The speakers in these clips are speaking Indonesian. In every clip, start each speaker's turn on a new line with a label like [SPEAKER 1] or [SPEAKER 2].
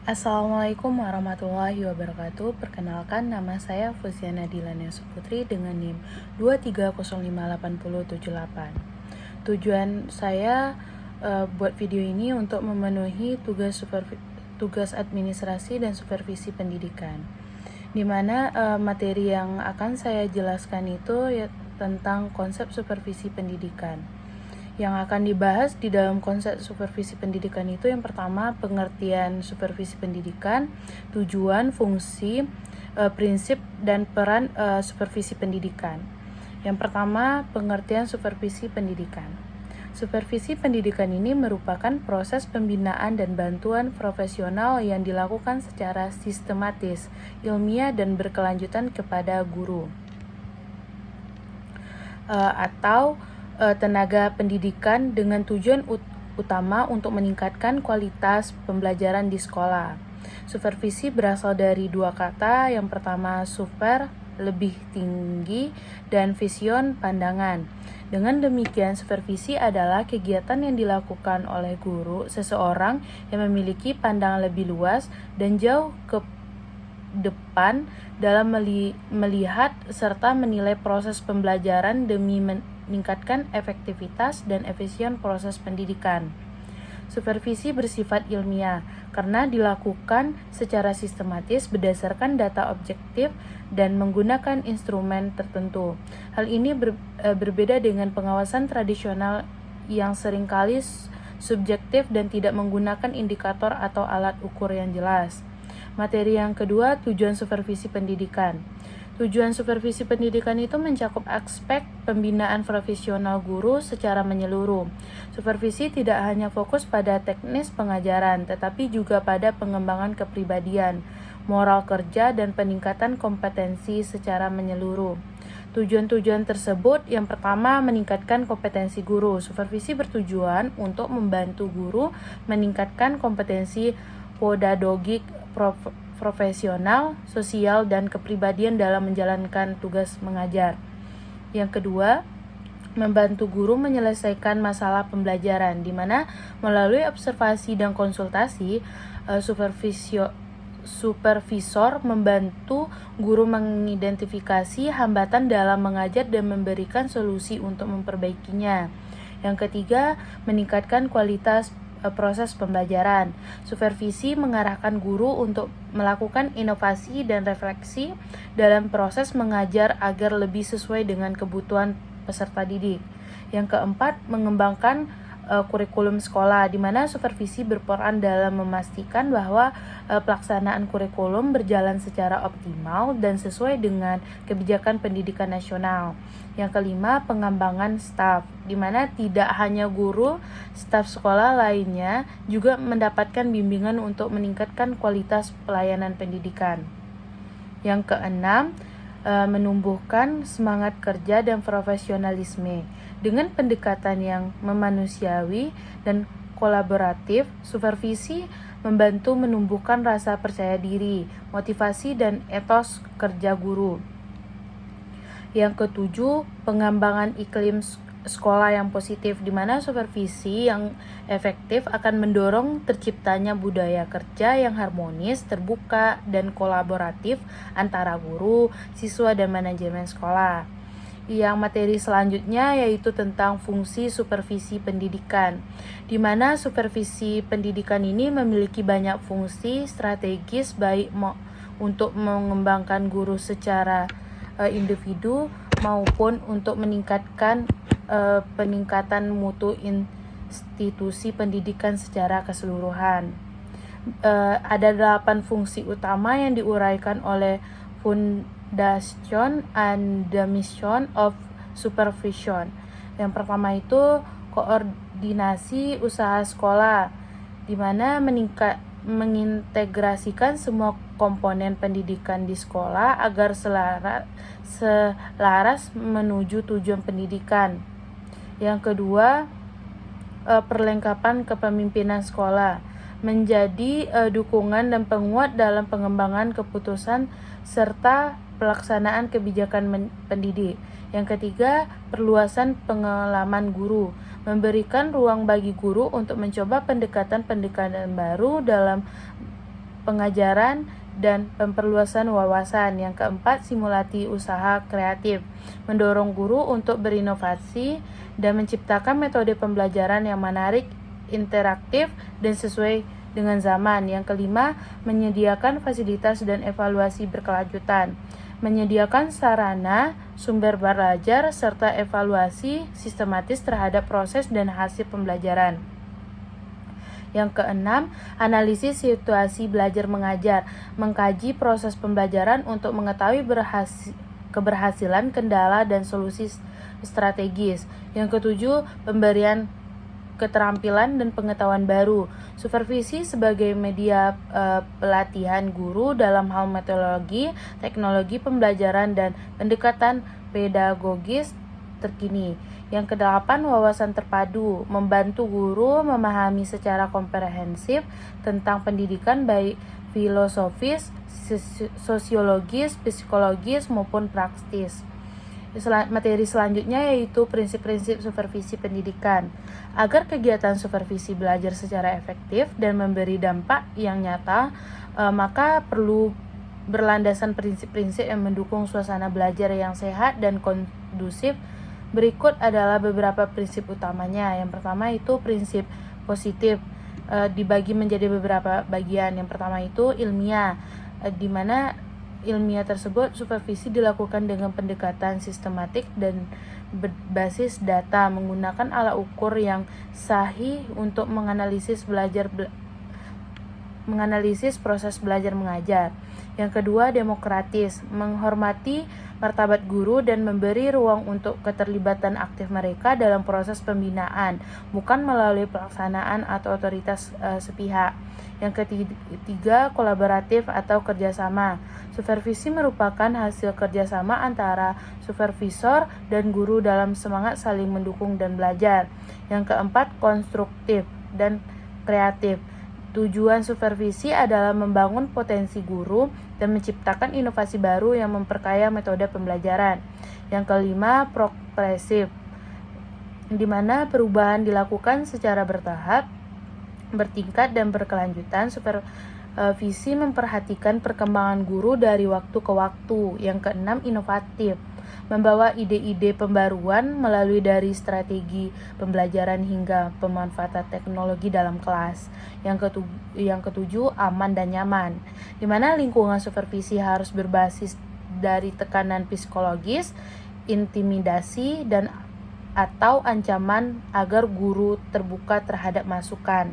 [SPEAKER 1] Assalamualaikum warahmatullahi wabarakatuh. Perkenalkan, nama saya Fuziana Dilania Suputri dengan NIM 2305878. Tujuan saya buat video ini untuk memenuhi tugas administrasi dan supervisi pendidikan, di mana materi yang akan saya jelaskan itu ya tentang konsep supervisi pendidikan. Yang akan dibahas di dalam konsep supervisi pendidikan itu yang pertama, pengertian supervisi pendidikan, tujuan, fungsi, prinsip, dan peran supervisi pendidikan. Yang pertama, pengertian supervisi pendidikan. Supervisi pendidikan ini merupakan proses pembinaan dan bantuan profesional yang dilakukan secara sistematis, ilmiah, dan berkelanjutan kepada guru atau tenaga pendidikan dengan tujuan utama untuk meningkatkan kualitas pembelajaran di sekolah. Supervisi berasal dari dua kata, yang pertama super, lebih tinggi, dan vision, pandangan. Dengan demikian, supervisi adalah kegiatan yang dilakukan oleh guru seseorang yang memiliki pandangan lebih luas dan jauh ke depan dalam melihat serta menilai proses pembelajaran demi meningkatkan efektivitas dan efisien proses pendidikan. Supervisi bersifat ilmiah karena dilakukan secara sistematis berdasarkan data objektif dan menggunakan instrumen tertentu. Hal ini berbeda dengan pengawasan tradisional yang seringkali subjektif dan tidak menggunakan indikator atau alat ukur yang jelas. Materi yang kedua, tujuan supervisi pendidikan. Tujuan supervisi pendidikan itu mencakup aspek pembinaan profesional guru secara menyeluruh. Supervisi tidak hanya fokus pada teknis pengajaran, tetapi juga pada pengembangan kepribadian, moral kerja, dan peningkatan kompetensi secara menyeluruh. Tujuan-tujuan tersebut, yang pertama, meningkatkan kompetensi guru. Supervisi bertujuan untuk membantu guru meningkatkan kompetensi pedagogik, profesional, sosial, dan kepribadian dalam menjalankan tugas mengajar. Yang kedua, membantu guru menyelesaikan masalah pembelajaran, di mana melalui observasi dan konsultasi, supervisor membantu guru mengidentifikasi hambatan dalam mengajar dan memberikan solusi untuk memperbaikinya. Yang ketiga, meningkatkan kualitas proses pembelajaran. Supervisi mengarahkan guru untuk melakukan inovasi dan refleksi dalam proses mengajar agar lebih sesuai dengan kebutuhan peserta didik. Yang keempat, mengembangkan kurikulum sekolah, di mana supervisi berperan dalam memastikan bahwa pelaksanaan kurikulum berjalan secara optimal dan sesuai dengan kebijakan pendidikan nasional. Yang kelima, pengembangan staf, di mana tidak hanya guru, staf sekolah lainnya juga mendapatkan bimbingan untuk meningkatkan kualitas pelayanan pendidikan. Yang keenam, menumbuhkan semangat kerja dan profesionalisme. Dengan pendekatan yang memanusiawi dan kolaboratif, supervisi membantu menumbuhkan rasa percaya diri, motivasi, dan etos kerja guru. Yang ketujuh, pengembangan iklim sekolah yang positif, di mana supervisi yang efektif akan mendorong terciptanya budaya kerja yang harmonis, terbuka, dan kolaboratif antara guru, siswa, dan manajemen sekolah. Yang materi selanjutnya yaitu tentang fungsi supervisi pendidikan, di mana supervisi pendidikan ini memiliki banyak fungsi strategis, baik untuk mengembangkan guru secara individu maupun untuk meningkatkan peningkatan mutu institusi pendidikan secara keseluruhan. Ada 8 fungsi utama yang diuraikan oleh Foundation and the Mission of Supervision. Yang pertama itu koordinasi usaha sekolah, di mana mengintegrasikan semua komponen pendidikan di sekolah agar selaras menuju tujuan pendidikan. Yang kedua, perlengkapan kepemimpinan sekolah, menjadi dukungan dan penguat dalam pengembangan keputusan serta pelaksanaan kebijakan pendidik. Yang ketiga, perluasan pengalaman guru, memberikan ruang bagi guru untuk mencoba pendekatan-pendekatan baru dalam pengajaran dan pemperluasan wawasan. Yang keempat, simulasi usaha kreatif, mendorong guru untuk berinovasi dan menciptakan metode pembelajaran yang menarik, interaktif, dan sesuai dengan zaman. Yang kelima, menyediakan fasilitas dan evaluasi berkelanjutan, menyediakan sarana, sumber belajar, serta evaluasi sistematis terhadap proses dan hasil pembelajaran. Yang keenam, analisis situasi belajar mengajar, mengkaji proses pembelajaran untuk mengetahui keberhasilan, kendala, dan solusi strategis. Yang ketujuh, pemberian keterampilan dan pengetahuan baru. Supervisi sebagai media pelatihan guru dalam hal metodologi, teknologi pembelajaran, dan pendekatan pedagogis terkini. Yang kedelapan, wawasan terpadu, membantu guru memahami secara komprehensif tentang pendidikan baik filosofis, sosiologis, psikologis, maupun praktis. Materi selanjutnya yaitu prinsip-prinsip supervisi pendidikan. Agar kegiatan supervisi belajar secara efektif dan memberi dampak yang nyata, maka perlu berlandasan prinsip-prinsip yang mendukung suasana belajar yang sehat dan kondusif. Berikut adalah beberapa prinsip utamanya. Yang pertama itu prinsip positif, dibagi menjadi beberapa bagian. Yang pertama itu ilmiah, di mana ilmiah tersebut supervisi dilakukan dengan pendekatan sistematik dan berbasis data, menggunakan alat ukur yang sahih untuk menganalisis proses belajar mengajar. Yang kedua, demokratis, menghormati martabat guru dan memberi ruang untuk keterlibatan aktif mereka dalam proses pembinaan, bukan melalui pelaksanaan atau otoritas sepihak. Yang ketiga, kolaboratif atau kerjasama. Supervisi merupakan hasil kerjasama antara supervisor dan guru dalam semangat saling mendukung dan belajar. Yang keempat, konstruktif dan kreatif. Tujuan supervisi adalah membangun potensi guru dan menciptakan inovasi baru yang memperkaya metode pembelajaran. Yang kelima, progresif, di mana perubahan dilakukan secara bertahap, bertingkat, dan berkelanjutan. Supervisi memperhatikan perkembangan guru dari waktu ke waktu. Yang keenam, inovatif, membawa ide-ide pembaruan melalui dari strategi pembelajaran hingga pemanfaatan teknologi dalam kelas. Yang ketujuh, aman dan nyaman, di mana lingkungan supervisi harus berbasis dari tekanan psikologis, intimidasi, dan atau ancaman agar guru terbuka terhadap masukan.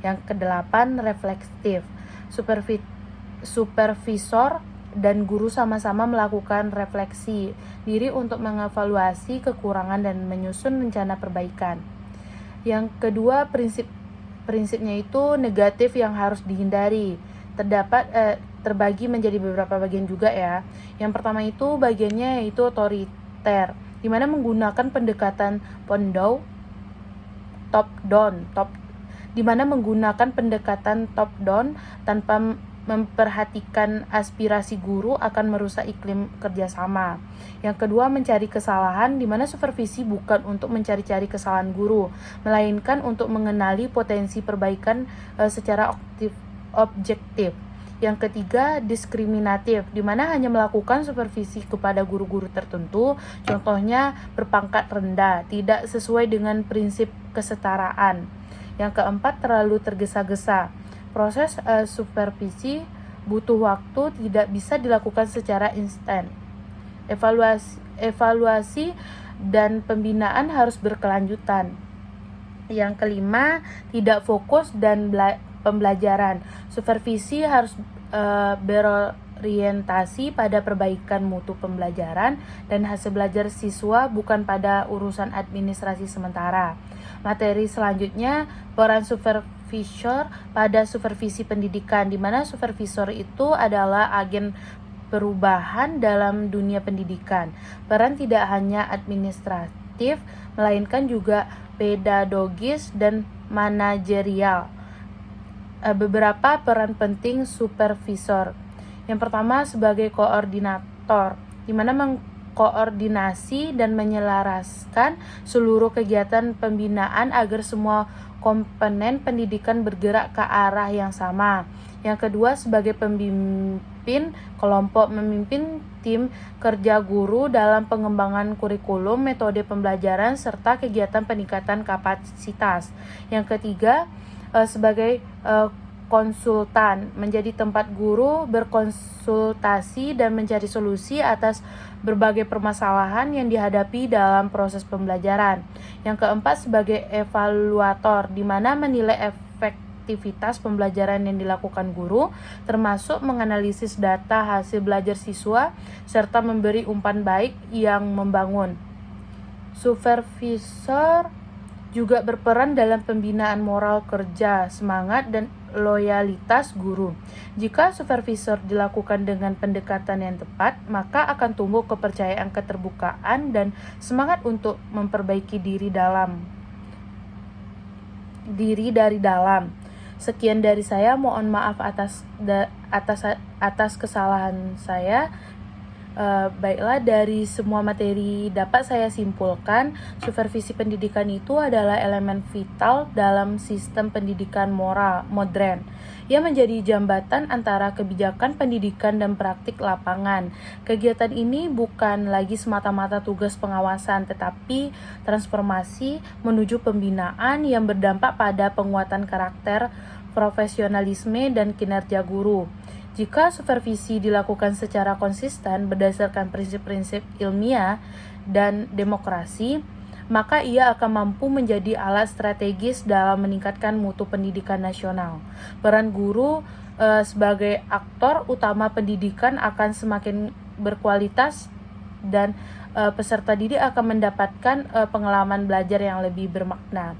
[SPEAKER 1] Yang kedelapan, reflektif, supervisor dan guru sama-sama melakukan refleksi diri untuk mengevaluasi kekurangan dan menyusun rencana perbaikan. Yang kedua, prinsipnya itu negatif yang harus dihindari. Terbagi menjadi beberapa bagian juga ya. Yang pertama itu bagiannya yaitu otoriter, di mana menggunakan pendekatan top down tanpa memperhatikan aspirasi guru akan merusak iklim kerjasama. Yang kedua, mencari kesalahan, di mana supervisi bukan untuk mencari-cari kesalahan guru, melainkan untuk mengenali potensi perbaikan secara objektif. Yang ketiga, diskriminatif, di mana hanya melakukan supervisi kepada guru-guru tertentu, contohnya berpangkat rendah, tidak sesuai dengan prinsip kesetaraan. Yang keempat, terlalu tergesa-gesa. Proses supervisi butuh waktu, tidak bisa dilakukan secara instan. Evaluasi dan pembinaan harus berkelanjutan. Yang kelima, tidak fokus dan pembelajaran. Supervisi harus berorientasi pada perbaikan mutu pembelajaran dan hasil belajar siswa, bukan pada urusan administrasi sementara. Materi selanjutnya, peran supervisor pada supervisi pendidikan, di mana supervisor itu adalah agen perubahan dalam dunia pendidikan. Peran tidak hanya administratif, melainkan juga pedagogis dan manajerial. Beberapa peran penting supervisor. Yang pertama, sebagai koordinator, di mana mengkoordinasi dan menyelaraskan seluruh kegiatan pembinaan agar semua komponen pendidikan bergerak ke arah yang sama. Yang kedua, sebagai pemimpin kelompok, memimpin tim kerja guru dalam pengembangan kurikulum, metode pembelajaran, serta kegiatan peningkatan kapasitas. Yang ketiga, sebagai konsultan, menjadi tempat guru berkonsultasi dan mencari solusi atas berbagai permasalahan yang dihadapi dalam proses pembelajaran. Yang keempat, sebagai evaluator, di mana menilai efektivitas pembelajaran yang dilakukan guru, termasuk menganalisis data hasil belajar siswa, serta memberi umpan baik yang membangun. Supervisor juga berperan dalam pembinaan moral kerja, semangat, dan loyalitas guru. Jika supervisor dilakukan dengan pendekatan yang tepat, maka akan tumbuh kepercayaan, keterbukaan, dan semangat untuk memperbaiki diri dari dalam. Sekian dari saya, mohon maaf atas kesalahan saya. Baiklah, dari semua materi dapat saya simpulkan, supervisi pendidikan itu adalah elemen vital dalam sistem pendidikan moral modern. Ia menjadi jembatan antara kebijakan pendidikan dan praktik lapangan. Kegiatan ini bukan lagi semata-mata tugas pengawasan, tetapi transformasi menuju pembinaan yang berdampak pada penguatan karakter, profesionalisme, dan kinerja guru. Jika supervisi dilakukan secara konsisten berdasarkan prinsip-prinsip ilmiah dan demokrasi, maka ia akan mampu menjadi alat strategis dalam meningkatkan mutu pendidikan nasional. Peran guru sebagai aktor utama pendidikan akan semakin berkualitas dan peserta didik akan mendapatkan pengalaman belajar yang lebih bermakna.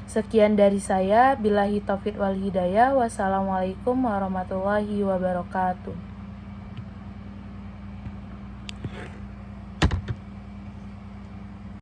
[SPEAKER 1] Sekian dari saya, billahi taufiq wal hidayah. Wassalamualaikum warahmatullahi wabarakatuh.